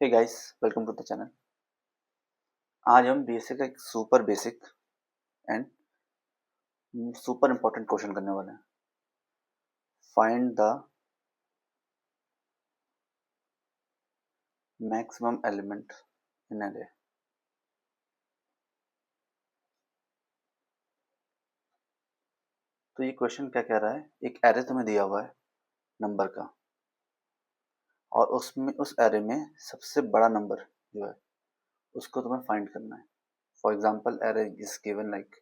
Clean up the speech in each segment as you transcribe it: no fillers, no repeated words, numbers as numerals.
Hey guys, welcome to the channel. आज हम BSc का एक super basic and super important question करने वाले हैं। Find the maximum element in array. तो ये क्वेश्चन क्या कह रहा है, एक एरे तुम्हें दिया हुआ है नंबर का, और उसमें उस एरे में सबसे बड़ा नंबर जो है उसको तुम्हें फाइंड करना है। For example, array is given like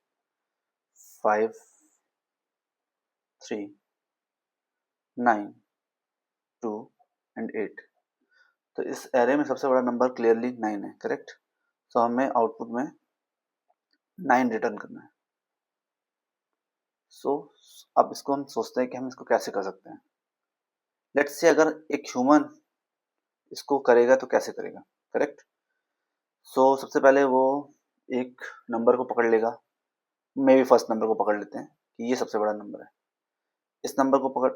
5, 3, 9, 2 and 8। तो इस एरे में सबसे बड़ा नंबर क्लियरली 9 है, करेक्ट। तो हमें आउटपुट में 9 रिटर्न करना है। सो अब इसको हम सोचते हैं कि हम इसको कैसे कर सकते हैं। लेट्स से अगर एक ह्यूमन इसको करेगा तो कैसे करेगा, करेक्ट। सो सबसे पहले वो एक नंबर को पकड़ लेगा, मे बी फर्स्ट नंबर को पकड़ लेते हैं कि ये सबसे बड़ा नंबर है। इस नंबर को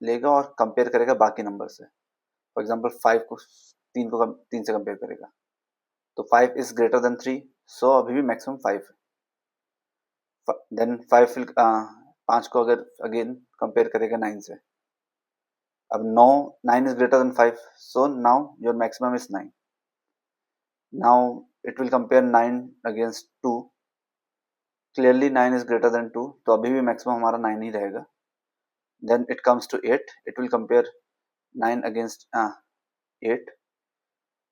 लेगा और कंपेयर करेगा बाकी नंबर से। फॉर एग्जाम्पल 5 को 3 से कंपेयर करेगा, तो 5 इज ग्रेटर देन 3, सो अभी भी मैक्सिमम 5 है। देन 5 को अगर अगेन कंपेयर करेगा 9 से, अब 9 is greater than 5, so now your maximum is 9. Now it will compare 9 against 2. Clearly 9 is greater than 2, तो अभी भी maximum हमारा 9 ही रहेगा. Then it comes to 8, it will compare 9 against 8,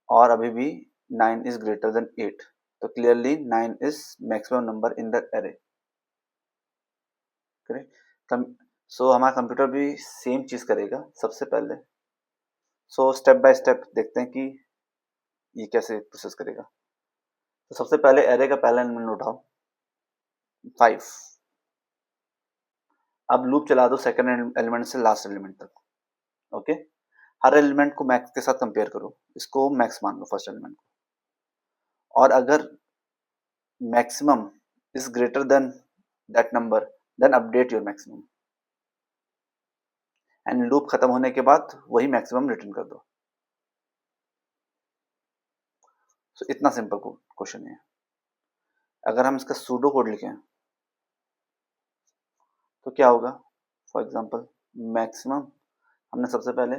और अभी भी 9 is greater than 8, तो clearly 9 is maximum number in the array. Correct. So हमारा कंप्यूटर भी सेम चीज करेगा सबसे पहले। सो स्टेप बाय स्टेप देखते हैं कि ये कैसे प्रोसेस करेगा। तो सबसे पहले एरे का पहला एलिमेंट उठाओ 5। अब लूप चला दो सेकंड एलिमेंट से लास्ट एलिमेंट तक। ओके, हर एलिमेंट को मैक्स के साथ कंपेयर करो, इसको मैक्स मान लो फर्स्ट एलिमेंट को, और अगर maximum is greater than that number then update your maximum, and loop खत्म होने के बाद वही मैक्सिमम रिटर्न कर दो। तो इतना सिंपल क्वेश्चन है। अगर हम इसका सूडो कोड लिखें तो क्या होगा। फॉर एग्जांपल, मैक्सिमम हमने सबसे पहले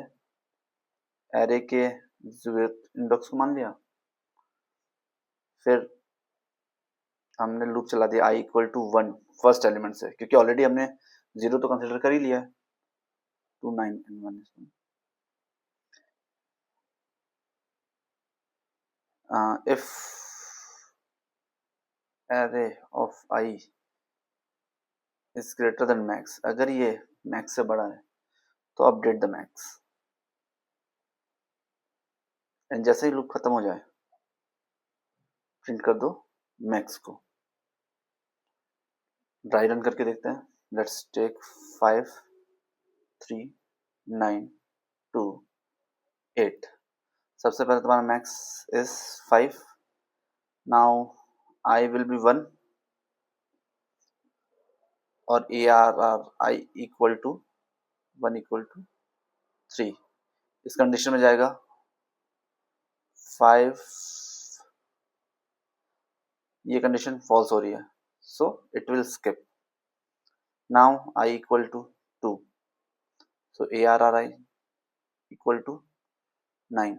एरे के इंडेक्स को मान लिया, फिर हमने लूप चला दिया i equal to 1 first element से, क्योंकि ऑलरेडी हमने 0 तो कंसिडर कर ही लिया है। 2 9 and 1 is 1. If array of I is greater than max, अगर ये मैक्स से बड़ा है तो अपडेट द मैक्स, एंड जैसे ही लूप खत्म हो जाए प्रिंट कर दो मैक्स को। ड्राई रन करके देखते हैं। Let's take 5, 3, 9, 2, 8। सबसे पहले तुम्हारा max is 5। Now I will be 1 और A R R I equal to 1 equal to 3। इस कंडीशन में जाएगा 5, ये कंडीशन फॉल्स हो रही है, so it will skip. Now I equal to 2, so A R R I equal to 9.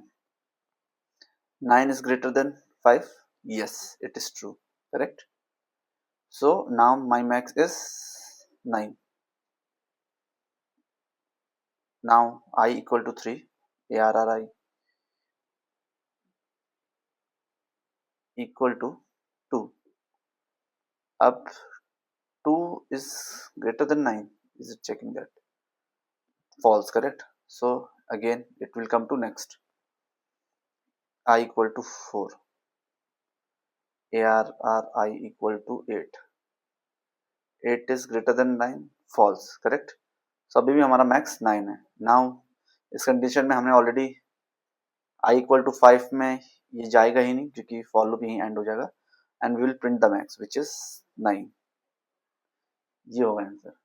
9 is greater than 5, yes it is true, correct. So now my max is 9. Now I equal to 3, ARRI equal to 2. अब 2 is greater than 9, is it checking that? False, correct. So again it will come to next, I equal to 4, ARRI equal to 8. 8 is greater than 9, false, correct. So अभी भी हमारा max 9 है। Now इस condition में हमने already i equal to 5 में ये जाएगा ही नहीं, क्योंकि फॉर लूप यहीं एंड हो जाएगा, end we will print the max which is 9। ये होगा answer.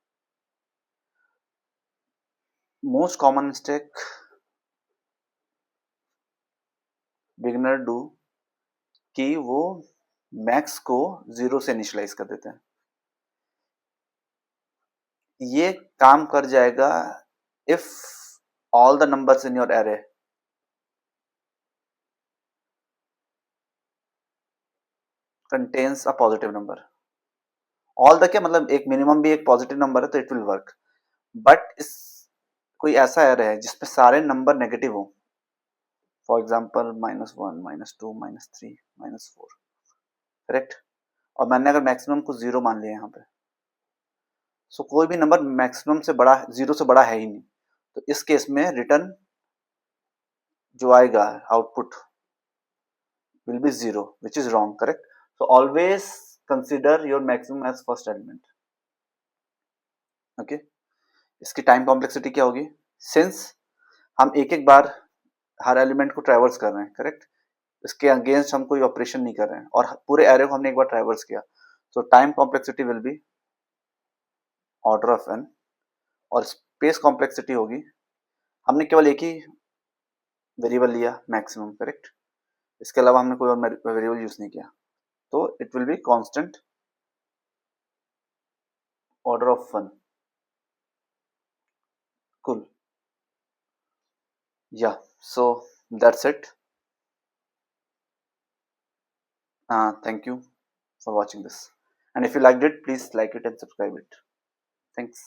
Most common mistake beginner do कि वो मैक्स को 0 से इनिशियलाइज कर देते हैं। ये काम कर जाएगा if all the numbers in your array contains a positive number. All the क्या मतलब एक मिनिमम भी एक पॉजिटिव नंबर है तो इट विल वर्क। बट इस कोई ऐसा एरे है जिसमें सारे नंबर नेगेटिव हो, फॉर एग्जाम्पल -1 -2 -3 -4, करेक्ट, और मैंने अगर मैक्सिमम को 0 मान लिया यहाँ पे, सो कोई भी नंबर मैक्सिमम से बड़ा 0 से बड़ा है ही नहीं, तो इस केस में रिटर्न जो आएगा output will be 0, which is wrong, correct? So always consider your maximum as first element. Okay, इसकी टाइम कॉम्प्लेक्सिटी क्या होगी? सिंस हम एक एक बार हर एलिमेंट को ट्रैवर्स कर रहे हैं, करेक्ट, इसके अगेंस्ट हम कोई ऑपरेशन नहीं कर रहे हैं और पूरे एरे को हमने एक बार ट्रैवर्स किया, तो time complexity will be order of n, और स्पेस कॉम्प्लेक्सिटी होगी, हमने केवल एक ही वेरिएबल लिया मैक्सिमम, करेक्ट, इसके अलावा हमने कोई और वेरिएबल यूज नहीं किया, तो it will be constant order of one. Cool. Yeah, so that's it. Thank you for watching this. And if you liked it, please like it and subscribe it. Thanks.